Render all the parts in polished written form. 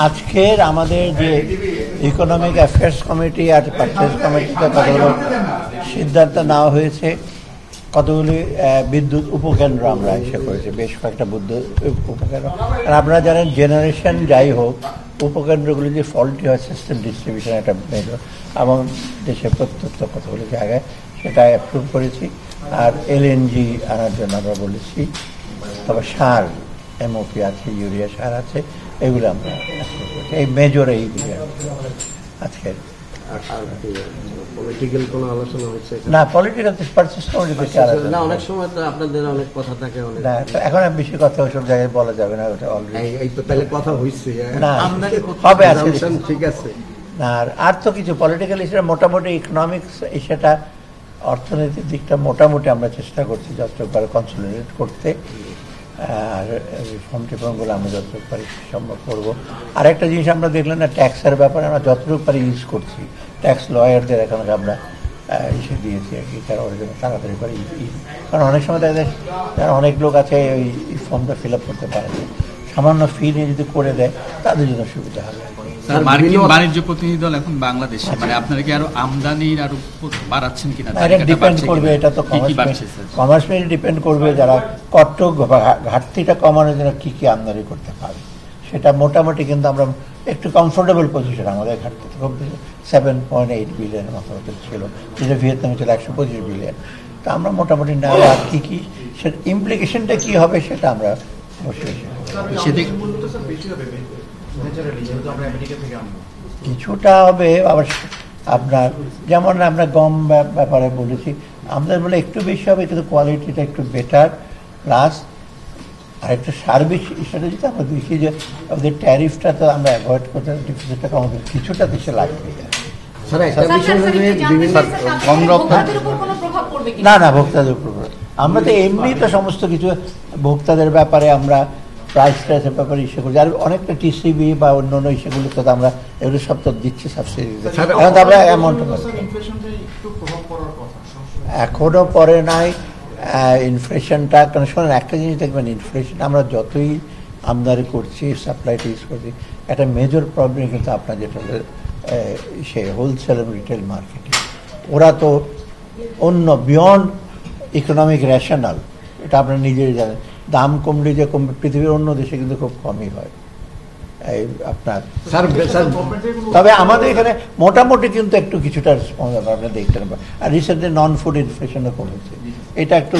আজকের আমাদের যে ইকোনমিক অ্যাফেয়ার্স কমিটি আর পারচেজ কমিটিতে কতগুলো সিদ্ধান্ত নেওয়া হয়েছে, কতগুলি বিদ্যুৎ উপকেন্দ্র আমরা এসে করেছি, বেশ কয়েকটা বিদ্যুৎ উপকেন্দ্র। আর আপনারা জানেন জেনারেশন যাই হোক, উপকেন্দ্রগুলি যে ফল্টি হয় সিস্টেম ডিস্ট্রিবিউশন একটা মেজর, এবং দেশের প্রত্যন্ত কতগুলি জায়গায় সেটা অ্যাপ্রুভ করেছি। আর এলএনজি আনার জন্য আমরা বলেছি, তবে সার এমওপি আছে, ইউরিয়া সার আছে, এগুলো আমরা এই মেজর এইগুলি আজকের। পলিটিক্যাল কোনো আলোচনা হচ্ছে না, পলিটিক্যাল পারচেজ কমিটি না, অনেক সময় তো আপনাদের অনেক কথা থাকে, অনেক না, এখন আর বেশি কথা ওইসব জায়গায় বলা যাবে না, ওটা অলরেডি এই তো তাহলে কথা হইছে না হবে আজকে, ঠিক আছে। আর তো কিছু পলিটিক্যাল ইস্যুটা মোটামুটি ইকোনমিক্স সেটা অর্থনীতির দিকটা মোটামুটি আমরা চেষ্টা করছি যতটুকু পারে কনসলিডেট করতে, আর রিফর্ম টিফর্মগুলো আমরা যতটুকু পারি সম্ভব করবো। আর একটা জিনিস আমরা দেখলাম না, ট্যাক্সের ব্যাপারে আমরা যতটুকু পারি ইউজ করছি, ট্যাক্স লয়ারদের এখন আমরা ইস্যু দিয়েছি আর কি, তারা ওর জন্য তাড়াতাড়ি করে কারণ অনেক সময় দেখা যায় যারা অনেক লোক আছে ওই ফর্মটা ফিল আপ করতে পারে না, সামান্য ফি নিয়ে যদি করে দেয় তাদের জন্য সুবিধা হবে। মার্কিন বাণিজ্য প্রতিনিধি দল এখন বাংলাদেশে, মানে আপনারা কি আরো আমদানির আরো বাড়াচ্ছেন কিনা? এটা ডিপেন্ড করবে, এটা তো কমার্স মিল ডিপেন্ড করবে, যারা কট্টক ঘাটতিটা কমানোর জন্য কি কি আমদানি করতে পারে সেটা মোটামুটি, কিন্তু আমরা একটু কমফোর্টেবল পজিশন, আমাদের ঘাটতি খুব 7.8 বিলিয়নের মতো ছিল, যেটা ভিয়েতনামে ছিল 125 বিলিয়ন। তা আমরা মোটামুটি না, আর কি কি সেটা ইমপ্লিকেশনটা কি হবে সেটা আমরা বসে কিছুটা হবে। আবার আপনার যেমন আমরা গম ব্যাপারে বলেছি, আমাদের বলে একটু বেশি হবে, কিন্তু কোয়ালিটিটা একটু বেটার, প্লাস আর একটা সার্ভিস হিসেবে যদি আমরা দেখি যে আমাদের ট্যারিফটা তো আমরা অ্যাভয়েড করতে, ডিফিসিটটা আমাদের কিছুটা দেশে লাগবে। না না, ভোক্তাদের উপর আমরা তো এমনি তো সমস্ত কিছু ভোক্তাদের ব্যাপারে আমরা প্রাইস ট্রাইসের ব্যাপারে ইস্যু করছি, আর অনেকটা টিসিবি বা অন্য অন্য ইস্যুগুলোতে আমরা এগুলো সব তো দিচ্ছি সাবসিডি, আমরা অ্যামাউন্ট এখনো পরে নাই ইনফ্লেশনটা। কারণ শোনেন, একটা জিনিস দেখবেন, ইনফ্লেশন আমরা যতই আমদানি করছি, সাপ্লাইটা ইউজ করছি, একটা মেজর প্রবলেম কিন্তু আপনার যেটা সে হোলসেল এবং রিটেল মার্কেটে, ওরা তো অন্য বিয়ন্ড ইকোনমিক রেশনাল, এটা আপনারা নিজেই জানেন, দাম কমলে যে কমবে পৃথিবীর অন্য দেশে কিন্তু খুব কমই হয় এই আপনার। তবে আমাদের এখানে মোটামুটি কিন্তু একটু কিছুটা রেসপন্স আপনারা দেখতে পাবেন। আর রিসেন্টলি নন ফুড ইনফ্লেশনও কমেছে, এটা একটু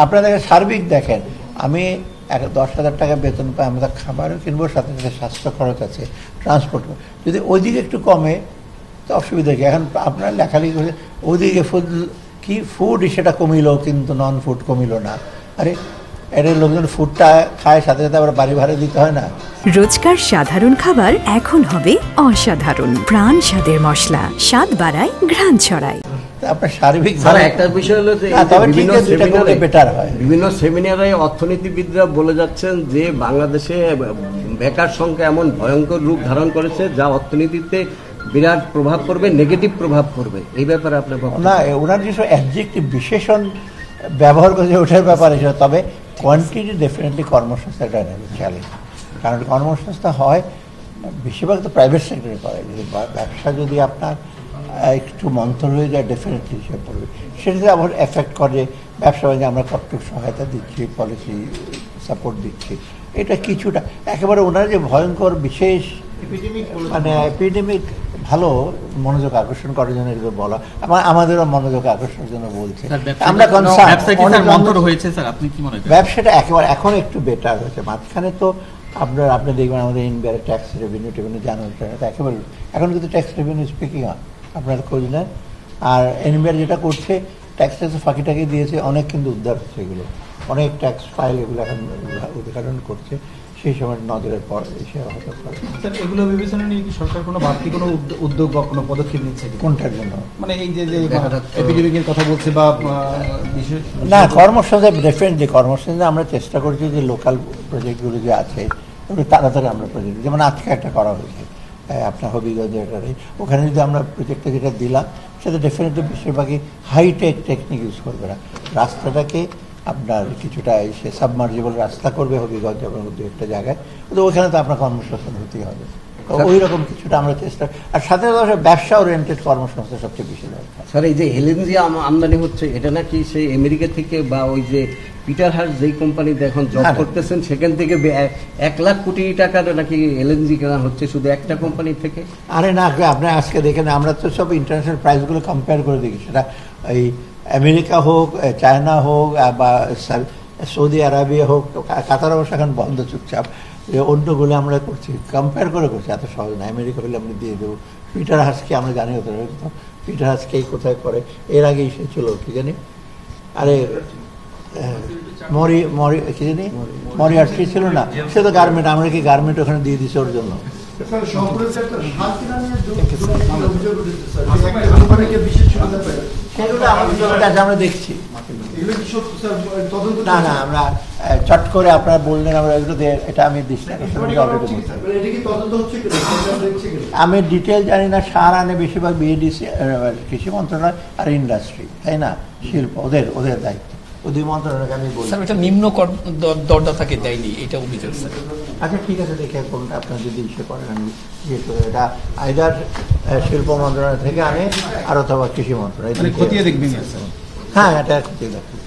আপনাদের সার্বিক দেখেন। আমি 10,000 টাকা বেতন পাই, আমরা খাবারও কিনবো, সাথে সাথে স্বাস্থ্য খরচ আছে, ট্রান্সপোর্ট, যদি ওইদিকে একটু কমে তো অসুবিধা কি। এখন আপনার লেখালেখি করে ওইদিকে ফুড সেটা কমিল, কিন্তু নন ফুড কমিল না। আরে এটা লোকজন ফুডটা খায়, সাথে সাথে আবার বাড়ি ভাড়া দিতে হয় না। রোজকার সাধারণ খাবার এখন হবে অসাধারণ, প্রাণ স্বাদের মশলা, স্বাদ বাড়ায়, ঘ্রাণ ছড়ায়। আপনার সার্বিক একটা বিষয় হলো যে বিভিন্ন সেমিনারে অর্থনীতিবিদরা বলে যাচ্ছেন যে বাংলাদেশে বেকার সংখ্যা এমন ভয়ঙ্কর রূপ ধারণ করেছে যা অর্থনীতিতে বিরাট প্রভাব পড়বে, নেগেটিভ প্রভাব পড়বে। এই ব্যাপারে আপনার না, ওনার যেসব অ্যাডজেক্টিভ বিশেষণ ব্যবহার করেছে ওটার ব্যাপারে, তবে কোয়ান্টিটি ডেফিনেটলি কর্মসংস্থান একটা চ্যালেঞ্জ। কারণ কর্মসংস্থান হয় বেশিরভাগ তো প্রাইভেট সেক্টরে করে, ব্যবসা যদি আপনার একটু মন্থর হয়ে যায় ডেফিনেটলি হিসেবে পড়বে, সেটাতে আবার এফেক্ট করে ব্যবসা বাণিজ্যে আমরা কতটুকু সহায়তা দিচ্ছি, পলিসি সাপোর্ট দিচ্ছি, এটা কিছুটা একেবারে ওনারা যে ভয়ঙ্কর বিশেষ মানে এপিডেমিক ভালো মনোযোগ আকর্ষণ করার জন্য এগুলো বলা, আমাদেরও মনোযোগ আকর্ষণের জন্য বলছে। আমরা ব্যবসাটা একেবারে এখন একটু বেটার হয়েছে, মাঝখানে তো আপনি দেখবেন আমাদের ইনডিয়ার ট্যাক্স রেভিনিউ জানুন, একেবারে এখন কিন্তু ট্যাক্স রেভিনিউ স্পিকিং আপনারা খোঁজ নেন। আর এনবিআর যেটা করছে, ট্যাক্স ফাঁকি টাকি দিয়েছে, অনেক কিন্তু উদ্ধার হচ্ছে, এগুলো অনেক ট্যাক্স ফাইল এগুলো এখন উদ্ঘাটন করছে, সেই সময় নজরের পর এসে হতে পারে। এগুলো বিবেচনা নিয়ে কি সরকার কোনো বাড়তি কোনো উদ্যোগ বা কোনো পদক্ষেপ নিচ্ছে? কোনটার জন্য? মানে এই যে এপিডেমিকের কথা বলছে বা না, কর্মসংস্থান ডেফিনেটলি কর্মসংস্থানে আমরা চেষ্টা করছি যে লোকাল প্রজেক্টগুলো যে আছে ওগুলো তাড়াতাড়ি আমরা প্রজেক্ট, যেমন আজকে একটা করা হয়েছে আপনার হবিগঞ্জের, ওখানে যদি আমরা প্রজেক্টটা যেটা দিলাম সেটা ডেফিনেটলি বেশিরভাগই হাইটেক টেকনিক ইউজ করবে না, রাস্তাটাকে আপনার কিছুটা এসে সাবমার্জিবল রাস্তা করবে হবিগঞ্জ এবং দু একটা জায়গায়, তো ওখানে তো আপনার কর্মসংস্থান হতেই হবে। তো ওই রকম কিছুটা আমরা চেষ্টা, আর সাথে সাথে ব্যবসা ওরিয়েন্টেড কর্মসংস্থান সবচেয়ে বেশি দরকার। স্যার এই যে এলএনজি আমদানি হচ্ছে, এটা নাকি সেই আমেরিকা থেকে বা ওই যে পিটার হার্স যেই কোম্পানিতে এখন জব হ্যাঁ। করতেছেন সেখান থেকে 1 লাখ কোটি টাকার নাকি এলএনজি কেনা হচ্ছে শুধু একটা কোম্পানি থেকে? আরে না, আপনি আজকে দেখেন, আমরা তো সব ইন্টারন্যাশনাল প্রাইসগুলো কম্পেয়ার করে দেখি, সেটা এই আমেরিকা হোক, চায়না হোক, বা সৌদি আরবিয়া হোক, কাতার অবশ্য এখন বন্ধ চুপচাপ, অন্যগুলো আমরা করছি, কম্পেয়ার করে করছি, এত সহজ না। আমেরিকা হলে আমরা দিয়ে দেবো, পিটার হাসকে আমরা জানি হতো, পিটার হাসকে কোথায় করে, এর আগে সে ছিল কি জানি, আরে কি জানি মরিয়ার্টি ছিল না, সে তো গার্মেন্ট, আমরা কি গার্মেন্ট ওখানে দিয়ে দিচ্ছে ওর জন্য। সেগুলো আমাদের কাছে আমরা দেখছি না, না আমরা চট করে আপনারা বললেন, আমরা এগুলো দিয়ে, এটা আমি আমি ডিটেল জানি না। সার আনে বেশিরভাগ বিএডিসি, কৃষি মন্ত্রণালয় আর ইন্ডাস্ট্রি, তাই না, শিল্প, ওদের দায়িত্ব, ওই দুই মন্ত্রণালয়কে আমি বলি। স্যার এটা নিম্ন দরদাতাকে দেয়নি, এটা অভিযোগ স্যার। আচ্ছা ঠিক আছে, দেখে কোনটা আপনার যদি ইসে করেন আমি জিজ্ঞেস করি, এটা আইদার শিল্প মন্ত্রণালয় থেকে আনে আর অথবা কৃষি মন্ত্রণালয়, খতিয়ে দেখবেন। হ্যাঁ এটা খতিয়ে দেখবেন।